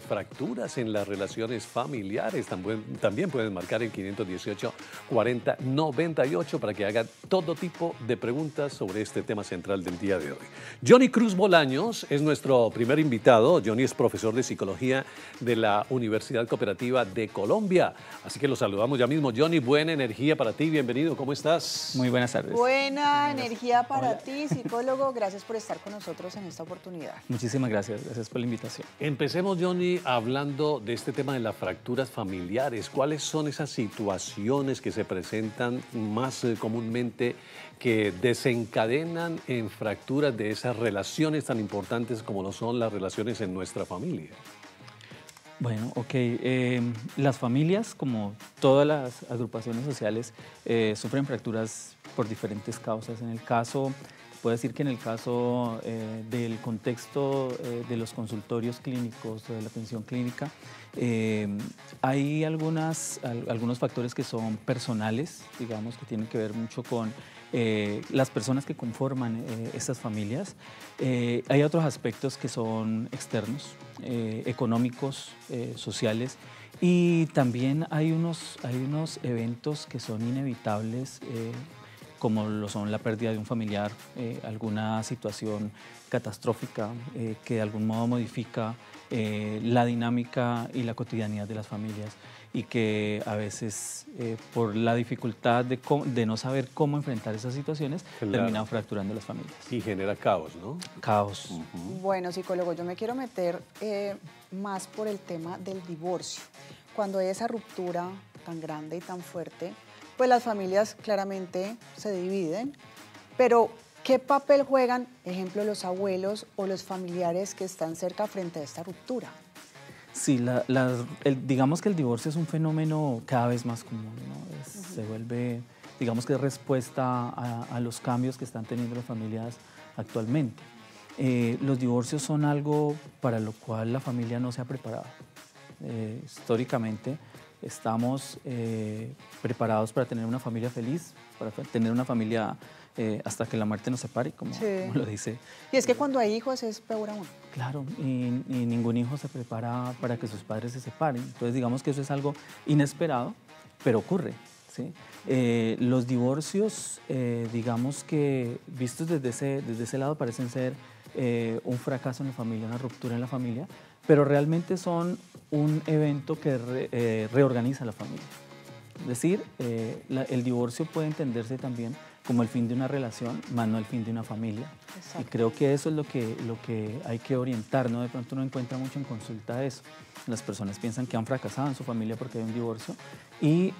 fracturas en las relaciones familiares. También pueden marcar el 518-40-98 para que hagan todo tipo de preguntas sobre este tema central del día de hoy. Johnny Cruz Bolaños es nuestro primer invitado. Johnny es profesor de psicología de la Universidad Cooperativa de Colombia. Así que lo saludamos ya mismo. Johnny, buena energía para ti. Bienvenido. ¿Cómo estás? Muy buenas tardes. Buena energía para ti, psicólogo. Gracias por estar con nosotros en esta oportunidad. Muchísimas gracias. Gracias por la invitación. Empecemos, Johnny, hablando de este tema de las fracturas familiares. ¿Cuáles son esas situaciones que se presentan más comúnmente que desencadenan en fracturas de esas relaciones tan importantes como lo son las relaciones en nuestra familia? Bueno, ok. Las familias, como todas las agrupaciones sociales, sufren fracturas por diferentes causas. Puedo decir que en el caso del contexto de los consultorios clínicos, de la atención clínica, hay algunos factores que son personales, digamos, que tienen que ver mucho con las personas que conforman estas familias. Hay otros aspectos que son externos, económicos, sociales, y también hay unos eventos que son inevitables, como lo son la pérdida de un familiar, alguna situación catastrófica que de algún modo modifica la dinámica y la cotidianidad de las familias, y que a veces por la dificultad de no saber cómo enfrentar esas situaciones, claro, terminan fracturando las familias. Y genera caos, ¿no? Caos. Bueno, psicólogo, yo me quiero meter más por el tema del divorcio. Cuando hay esa ruptura tan grande y tan fuerte, pues las familias claramente se dividen, pero ¿qué papel juegan, ejemplo, los abuelos o los familiares que están cerca frente a esta ruptura? Sí, digamos que el divorcio es un fenómeno cada vez más común, ¿no? Se vuelve, digamos que respuesta a los cambios que están teniendo las familias actualmente. Los divorcios son algo para lo cual la familia no se ha preparado. Históricamente estamos preparados para tener una familia feliz, para tener una familia hasta que la muerte nos separe, como lo dice. Y es que cuando hay hijos es peor aún. Claro, y ningún hijo se prepara para que sus padres se separen. Entonces digamos que eso es algo inesperado, pero ocurre, ¿sí? Los divorcios, digamos que vistos desde ese lado, parecen ser un fracaso en la familia, una ruptura en la familia, pero realmente son un evento que reorganiza la familia. Es decir, el divorcio puede entenderse también como el fin de una relación, más no el fin de una familia. Exacto. Y creo que eso es lo que hay que orientar, ¿no? De pronto uno encuentra mucho en consulta eso. Las personas piensan que han fracasado en su familia porque hay un divorcio, y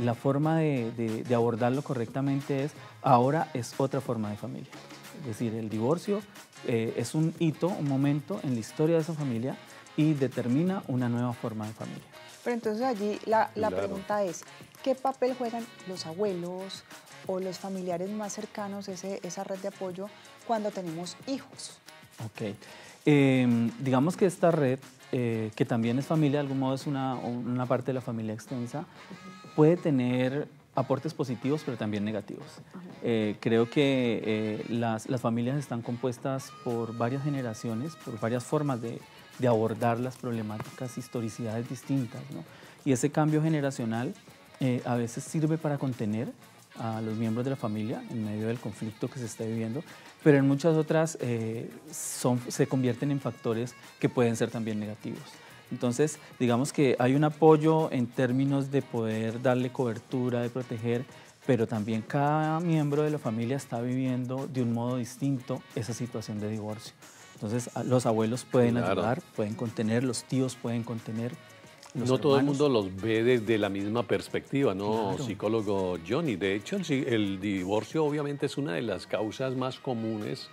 la forma de abordarlo correctamente ahora es otra forma de familia. Es decir, el divorcio es un hito, un momento en la historia de esa familia, y determina una nueva forma de familia. Pero entonces allí la pregunta es, ¿qué papel juegan los abuelos o los familiares más cercanos, esa red de apoyo, cuando tenemos hijos? Ok. Digamos que esta red, que también es familia, de algún modo es una parte de la familia extensa, puede tener aportes positivos, pero también negativos. Creo que las familias están compuestas por varias generaciones, por varias formas de abordar las problemáticas, historicidades distintas, ¿no? Y ese cambio generacional a veces sirve para contener a los miembros de la familia en medio del conflicto que se está viviendo, pero en muchas otras se convierten en factores que pueden ser también negativos. Entonces, digamos que hay un apoyo en términos de poder darle cobertura, de proteger, pero también cada miembro de la familia está viviendo de un modo distinto esa situación de divorcio. Entonces, los abuelos pueden ayudar, pueden contener, los tíos pueden contener. No todo el mundo los ve desde la misma perspectiva, ¿no, claro, psicólogo Johnny? De hecho, el divorcio obviamente es una de las causas más comunes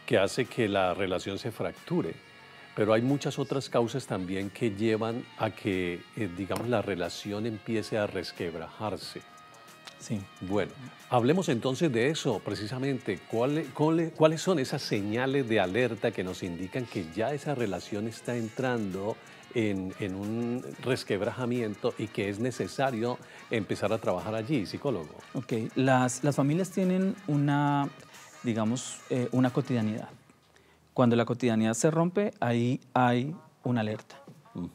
que hace que la relación se fracture. Pero hay muchas otras causas también que llevan a que, digamos, la relación empiece a resquebrajarse. Sí. Bueno, hablemos entonces de eso, precisamente. ¿Cuáles son esas señales de alerta que nos indican que ya esa relación está entrando en un resquebrajamiento y que es necesario empezar a trabajar allí, psicólogo? Ok, las familias tienen digamos, una cotidianidad. Cuando la cotidianidad se rompe, ahí hay una alerta.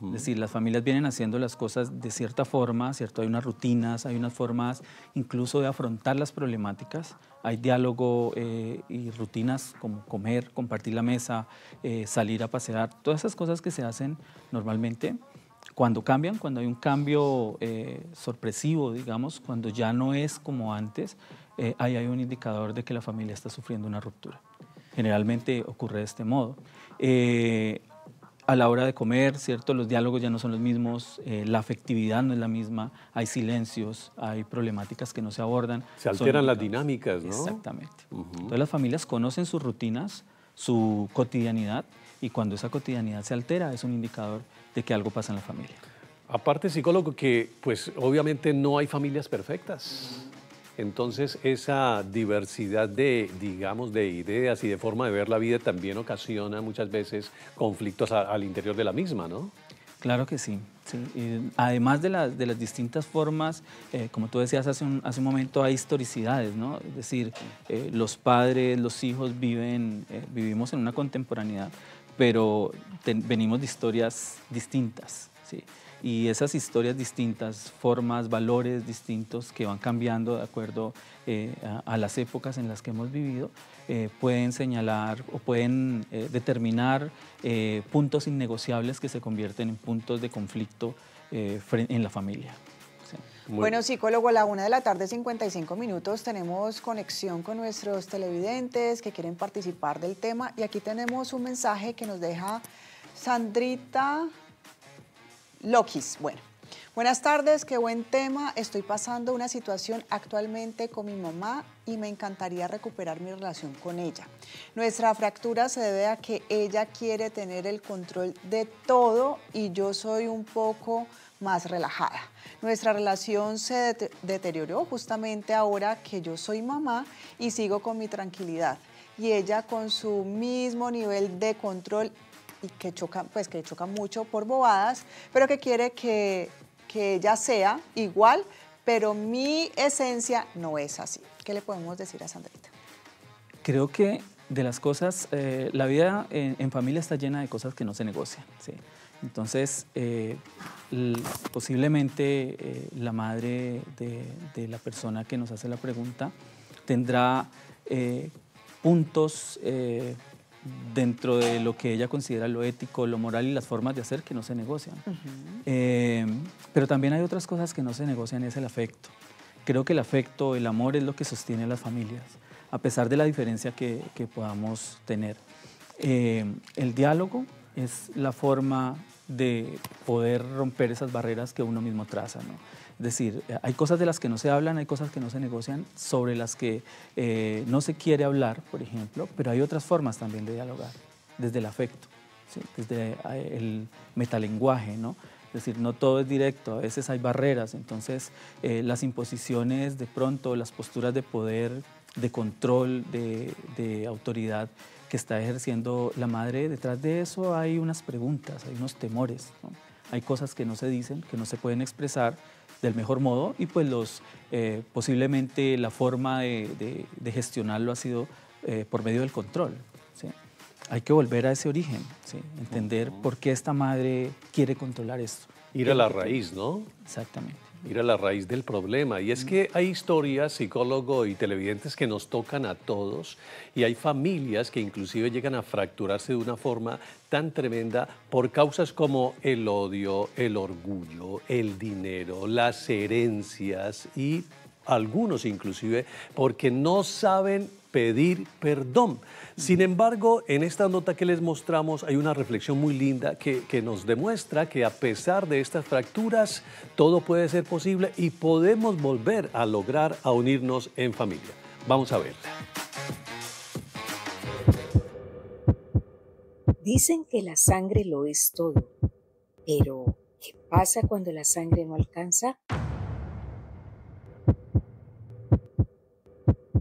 Es decir, las familias vienen haciendo las cosas de cierta forma, ¿cierto? Hay unas rutinas, hay unas formas incluso de afrontar las problemáticas. Hay diálogo y rutinas como comer, compartir la mesa, salir a pasear, todas esas cosas que se hacen normalmente. Cuando cambian, cuando hay un cambio sorpresivo, digamos, cuando ya no es como antes, ahí hay un indicador de que la familia está sufriendo una ruptura. Generalmente ocurre de este modo. A la hora de comer, ¿cierto? Los diálogos ya no son los mismos, la afectividad no es la misma, hay silencios, hay problemáticas que no se abordan. Se alteran las dinámicas, ¿no? Exactamente. Entonces las familias conocen sus rutinas, su cotidianidad, y cuando esa cotidianidad se altera es un indicador de que algo pasa en la familia. Aparte, psicólogo, que pues obviamente no hay familias perfectas. Entonces, esa diversidad de, digamos, de ideas y de forma de ver la vida también ocasiona muchas veces conflictos al interior de la misma, ¿no? Claro que sí. Sí. Además de las distintas formas, como tú decías hace un momento, hay historicidades, ¿no? Es decir, los padres, los hijos vivimos en una contemporaneidad, pero venimos de historias distintas, ¿sí? Y esas historias distintas, formas, valores distintos que van cambiando de acuerdo a las épocas en las que hemos vivido, pueden señalar o pueden determinar puntos innegociables que se convierten en puntos de conflicto en la familia. Sí. Bueno, psicólogo, a la 1:55 p.m. tenemos conexión con nuestros televidentes que quieren participar del tema, y aquí tenemos un mensaje que nos deja Sandrita Lokis. Bueno, buenas tardes, qué buen tema. Estoy pasando una situación actualmente con mi mamá y me encantaría recuperar mi relación con ella. Nuestra fractura se debe a que ella quiere tener el control de todo y yo soy un poco más relajada. Nuestra relación se deterioró justamente ahora que yo soy mamá y sigo con mi tranquilidad. Y ella con su mismo nivel de control y que choca mucho por bobadas, pero que quiere que ella sea igual, pero mi esencia no es así. ¿Qué le podemos decir a Sandrita? Creo que de las cosas, la vida en familia está llena de cosas que no se negocian, ¿sí? Entonces, posiblemente la madre de la persona que nos hace la pregunta tendrá puntos dentro de lo que ella considera lo ético, lo moral y las formas de hacer que no se negocian. Pero también hay otras cosas que no se negocian, es el afecto. Creo que el afecto, el amor es lo que sostiene a las familias, a pesar de la diferencia que podamos tener. El diálogo es la forma de poder romper esas barreras que uno mismo traza, ¿no? Es decir, hay cosas de las que no se hablan, hay cosas que no se negocian, sobre las que no se quiere hablar, por ejemplo, pero hay otras formas también de dialogar, desde el afecto, ¿sí? Desde el metalenguaje, ¿no? Es decir, no todo es directo, a veces hay barreras, entonces las imposiciones de pronto, las posturas de poder, de control, de autoridad que está ejerciendo la madre, detrás de eso hay unas preguntas, hay unos temores, ¿no? Hay cosas que no se dicen, que no se pueden expresar del mejor modo y pues posiblemente la forma de gestionarlo ha sido por medio del control, ¿sí? Hay que volver a ese origen, ¿sí? Entender por qué esta madre quiere controlar esto. Ir a la raíz, ¿no? Exactamente. Ir a la raíz del problema. Y es que hay historias, psicólogo y televidentes, que nos tocan a todos, y hay familias que inclusive llegan a fracturarse de una forma tan tremenda por causas como el odio, el orgullo, el dinero, las herencias y algunos inclusive porque no saben pedir perdón. Sin embargo, en esta nota que les mostramos hay una reflexión muy linda que nos demuestra que a pesar de estas fracturas, todo puede ser posible y podemos volver a lograr a unirnos en familia. Vamos a verla. Dicen que la sangre lo es todo, pero ¿qué pasa cuando la sangre no alcanza?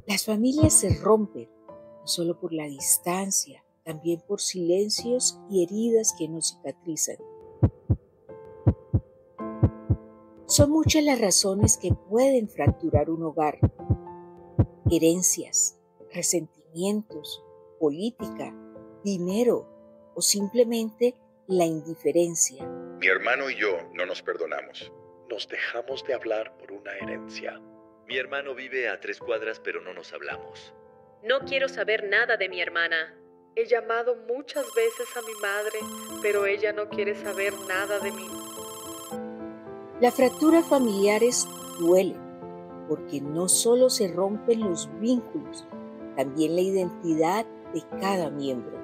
Las familias se rompen, no solo por la distancia, también por silencios y heridas que no cicatrizan. Son muchas las razones que pueden fracturar un hogar: herencias, resentimientos, política, dinero o simplemente la indiferencia. Mi hermano y yo no nos perdonamos. Nos dejamos de hablar por una herencia. Mi hermano vive a 3 cuadras, pero no nos hablamos. No quiero saber nada de mi hermana. He llamado muchas veces a mi madre, pero ella no quiere saber nada de mí. Las fracturas familiares duelen, porque no solo se rompen los vínculos, también la identidad de cada miembro.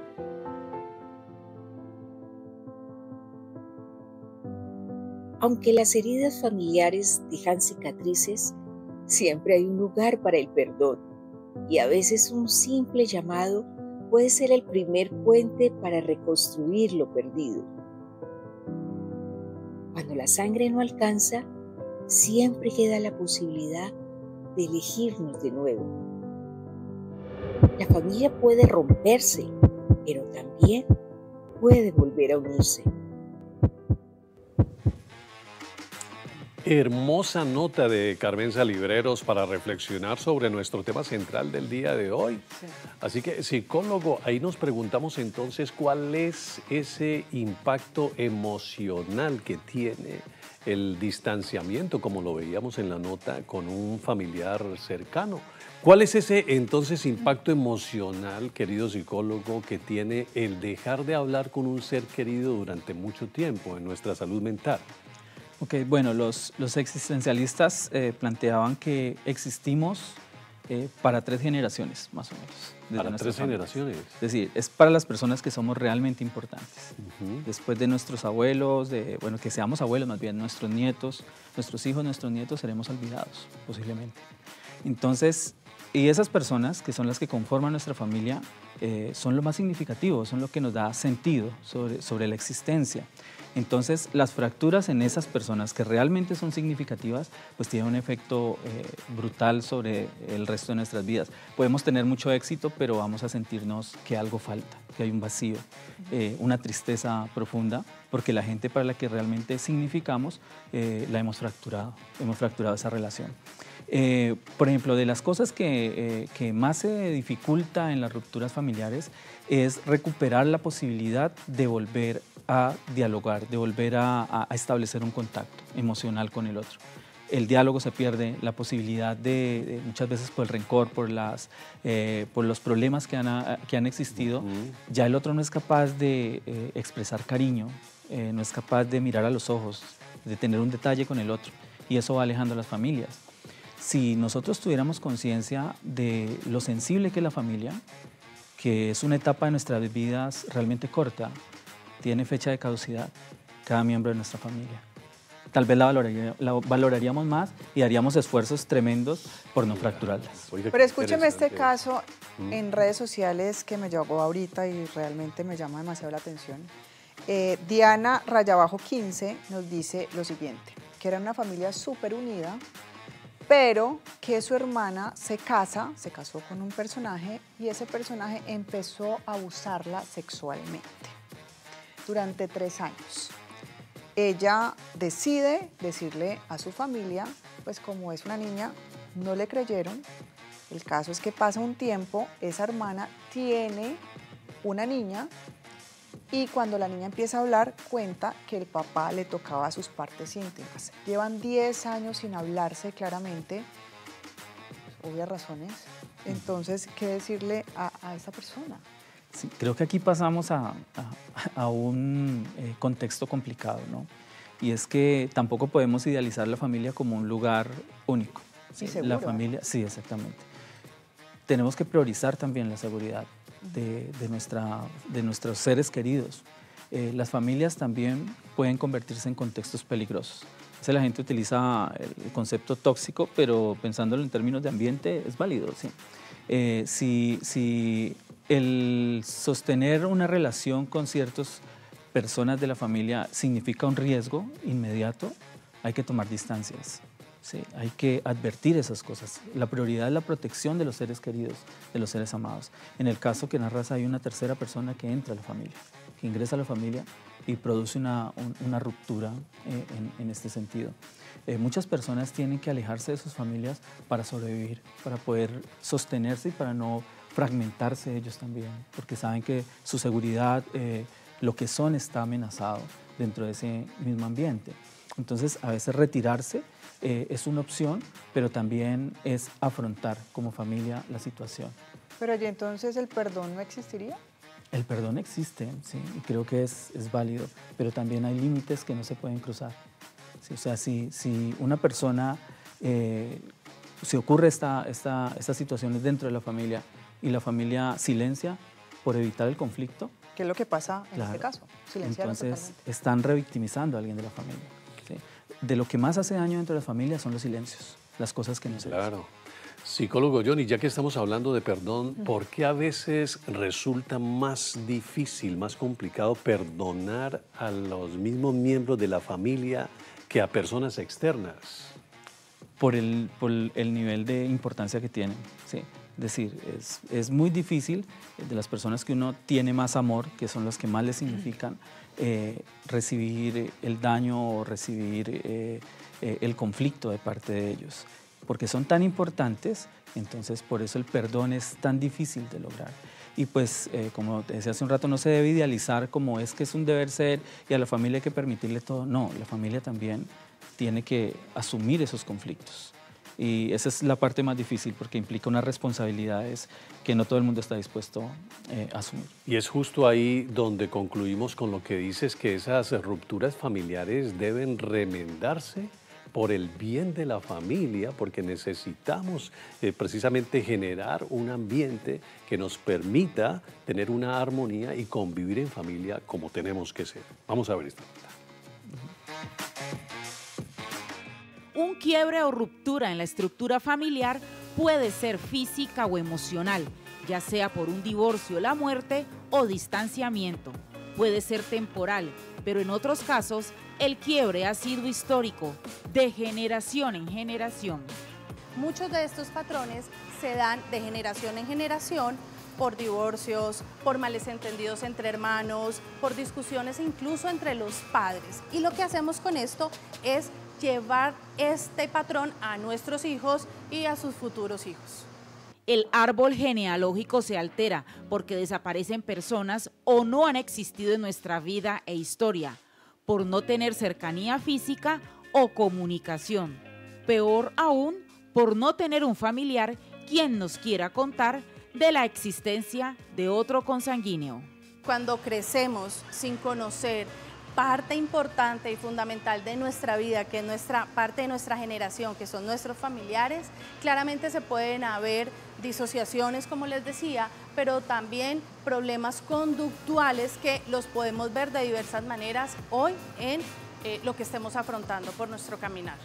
Aunque las heridas familiares dejan cicatrices, siempre hay un lugar para el perdón, y a veces un simple llamado puede ser el primer puente para reconstruir lo perdido. Cuando la sangre no alcanza, siempre queda la posibilidad de elegirnos de nuevo. La familia puede romperse, pero también puede volver a unirse. Hermosa nota de Carmenza Libreros para reflexionar sobre nuestro tema central del día de hoy. Sí. Así que, psicólogo, ahí nos preguntamos entonces cuál es ese impacto emocional que tiene el distanciamiento, como lo veíamos en la nota, con un familiar cercano. ¿Cuál es ese entonces impacto emocional, querido psicólogo, que tiene el dejar de hablar con un ser querido durante mucho tiempo en nuestra salud mental? Ok, bueno, los existencialistas planteaban que existimos para 3 generaciones, más o menos. Para 3 generaciones. Es decir, es para las personas que somos realmente importantes. Después de nuestros abuelos, que seamos abuelos más bien, nuestros nietos, nuestros hijos, nuestros nietos, seremos olvidados, posiblemente. Entonces, y esas personas, que son las que conforman nuestra familia, son lo más significativo, son lo que nos da sentido sobre la existencia. Entonces, las fracturas en esas personas que realmente son significativas, pues tienen un efecto brutal sobre el resto de nuestras vidas. Podemos tener mucho éxito, pero vamos a sentirnos que algo falta, que hay un vacío, una tristeza profunda, porque la gente para la que realmente significamos la hemos fracturado esa relación. Por ejemplo, de las cosas que más se dificulta en las rupturas familiares es recuperar la posibilidad de volver a dialogar, de volver a establecer un contacto emocional con el otro. El diálogo se pierde, la posibilidad de muchas veces por el rencor, por los problemas que han existido, ya el otro no es capaz de expresar cariño, no es capaz de mirar a los ojos, de tener un detalle con el otro, y eso va alejando a las familias. Si nosotros tuviéramos conciencia de lo sensible que es la familia, que es una etapa de nuestras vidas realmente corta, tiene fecha de caducidad, cada miembro de nuestra familia. Tal vez la valoraríamos más y haríamos esfuerzos tremendos por no fracturarlas. Pero escúcheme este caso en redes sociales que me llegó ahorita y realmente me llama demasiado la atención. Diana Rayabajo 15 nos dice lo siguiente, que era una familia súper unida, pero que su hermana se casó con un personaje y ese personaje empezó a abusarla sexualmente durante 3 años. Ella decide decirle a su familia, pues como es una niña, no le creyeron. El caso es que pasa un tiempo, esa hermana tiene una niña y cuando la niña empieza a hablar, cuenta que el papá le tocaba sus partes íntimas. Llevan 10 años sin hablarse claramente, pues, obvias razones. Entonces, ¿qué decirle a esa persona? Sí, creo que aquí pasamos a un contexto complicado, ¿no? Y es que tampoco podemos idealizar la familia como un lugar único. Sí, seguro. La familia, sí, exactamente. Tenemos que priorizar también la seguridad de nuestros seres queridos. Las familias también pueden convertirse en contextos peligrosos. A veces la gente utiliza el concepto tóxico, pero pensándolo en términos de ambiente es válido, ¿sí? Si el sostener una relación con ciertas personas de la familia significa un riesgo inmediato, hay que tomar distancias. Sí, hay que advertir esas cosas. La prioridad es la protección de los seres queridos, de los seres amados. En el caso que narras, hay una tercera persona que entra a la familia, que ingresa a la familia y produce una ruptura en este sentido. Muchas personas tienen que alejarse de sus familias para sobrevivir, para poder sostenerse y para no fragmentarse ellos también, porque saben que su seguridad, lo que son, está amenazado dentro de ese mismo ambiente. Entonces, a veces retirarse es una opción, pero también es afrontar como familia la situación. Pero y entonces el perdón no existiría. El perdón existe, sí, y creo que es válido, pero también hay límites que no se pueden cruzar. Sí, o sea, si una persona, si ocurre estas situaciones dentro de la familia y la familia silencia por evitar el conflicto. ¿Qué es lo que pasa en Claro, este caso? Silenciaron entonces totalmente. están revictimizando a alguien de la familia. ¿Sí? De lo que más hace daño dentro de la familia son los silencios, las cosas que no se dicen. Claro. Psicólogo Johnny, ya que estamos hablando de perdón, ¿por qué a veces resulta más difícil, más complicado perdonar a los mismos miembros de la familia que a personas externas? Por el nivel de importancia que tienen, ¿sí? Es decir, es muy difícil de las personas que uno tiene más amor, que son las que más le significan, recibir el daño o recibir el conflicto de parte de ellos, porque son tan importantes, entonces por eso el perdón es tan difícil de lograr. Y pues, como te decía hace un rato, no se debe idealizar como es que es un deber ser y a la familia hay que permitirle todo. No, la familia también tiene que asumir esos conflictos. Y esa es la parte más difícil porque implica unas responsabilidades que no todo el mundo está dispuesto a asumir. Y es justo ahí donde concluimos con lo que dices, que esas rupturas familiares deben remendarse por el bien de la familia, porque necesitamos precisamente generar un ambiente que nos permita tener una armonía y convivir en familia como tenemos que ser. Vamos a ver esta nota. Un quiebre o ruptura en la estructura familiar puede ser física o emocional, ya sea por un divorcio, la muerte o distanciamiento. Puede ser temporal, pero en otros casos el quiebre ha sido histórico, de generación en generación. Muchos de estos patrones se dan de generación en generación por divorcios, por males entendidos entre hermanos, por discusiones incluso entre los padres. Y lo que hacemos con esto es llevar este patrón a nuestros hijos y a sus futuros hijos. El árbol genealógico se altera porque desaparecen personas o no han existido en nuestra vida e historia, por no tener cercanía física o comunicación. Peor aún, por no tener un familiar quien nos quiera contar de la existencia de otro consanguíneo. Cuando crecemos sin conocer parte importante y fundamental de nuestra vida, que es parte de nuestra generación, que son nuestros familiares, claramente se pueden haber disociaciones, como les decía, pero también problemas conductuales que los podemos ver de diversas maneras hoy en lo que estemos afrontando por nuestro caminar.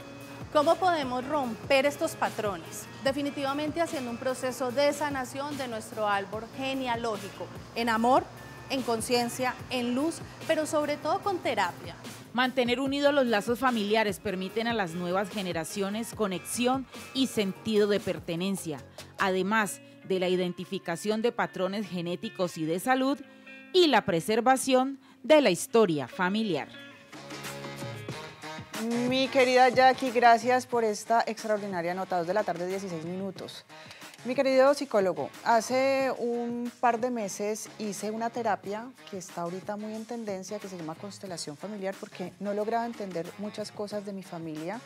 ¿Cómo podemos romper estos patrones? Definitivamente haciendo un proceso de sanación de nuestro árbol genealógico, en amor, en conciencia, en luz, pero sobre todo con terapia. Mantener unidos los lazos familiares permiten a las nuevas generaciones conexión y sentido de pertenencia, además de la identificación de patrones genéticos y de salud y la preservación de la historia familiar. Mi querida Jackie, gracias por esta extraordinaria nota, 2 de la tarde, 16 minutos. Mi querido psicólogo, hace un par de meses hice una terapia que está ahorita muy en tendencia, que se llama constelación familiar, porque no lograba entender muchas cosas de mi familia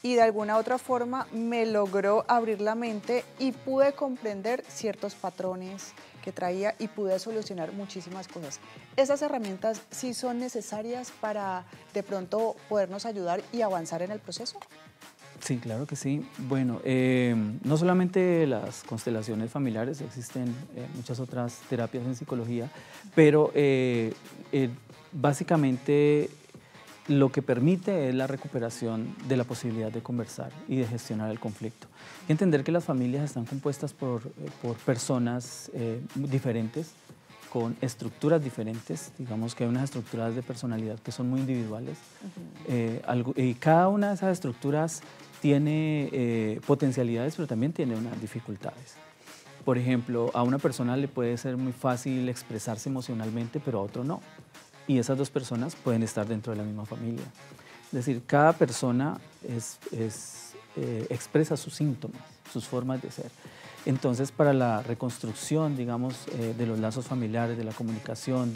y de alguna otra forma me logró abrir la mente y pude comprender ciertos patrones que traía y pude solucionar muchísimas cosas. ¿Esas herramientas sí son necesarias para de pronto podernos ayudar y avanzar en el proceso? Sí, claro que sí. Bueno, no solamente las constelaciones familiares, existen muchas otras terapias en psicología, pero básicamente lo que permite es la recuperación de la posibilidad de conversar y de gestionar el conflicto. Hay que entender que las familias están compuestas por personas diferentes, con estructuras diferentes, digamos que hay unas estructuras de personalidad que son muy individuales, y cada una de esas estructuras tiene potencialidades, pero también tiene unas dificultades. Por ejemplo, a una persona le puede ser muy fácil expresarse emocionalmente, pero a otro no. Y esas dos personas pueden estar dentro de la misma familia. Es decir, cada persona expresa sus síntomas, sus formas de ser. Entonces, para la reconstrucción, digamos, de los lazos familiares, de la comunicación,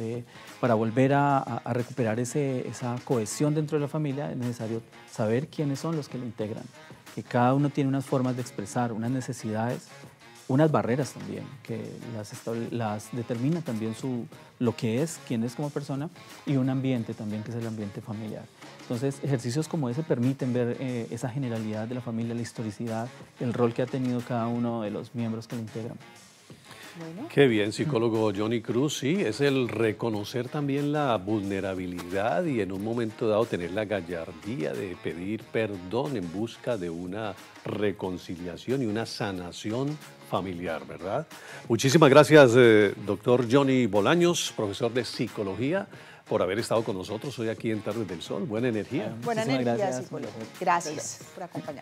para volver a recuperar esa cohesión dentro de la familia, es necesario saber quiénes son los que lo integran, que cada uno tiene unas formas de expresar, unas necesidades, unas barreras también, que las determina también lo que es, quién es como persona, y un ambiente también, que es el ambiente familiar. Entonces, ejercicios como ese permiten ver esa generalidad de la familia, la historicidad, el rol que ha tenido cada uno de los miembros que lo integran. Bueno. Qué bien, psicólogo Johnny Cruz, sí, es el reconocer también la vulnerabilidad y en un momento dado tener la gallardía de pedir perdón en busca de una reconciliación y una sanación familiar, ¿verdad? Muchísimas gracias, doctor Johnny Bolaños, profesor de psicología, por haber estado con nosotros hoy aquí en Tardes del Sol. Buena energía. Buena energía, psicólogo. Gracias por acompañarnos.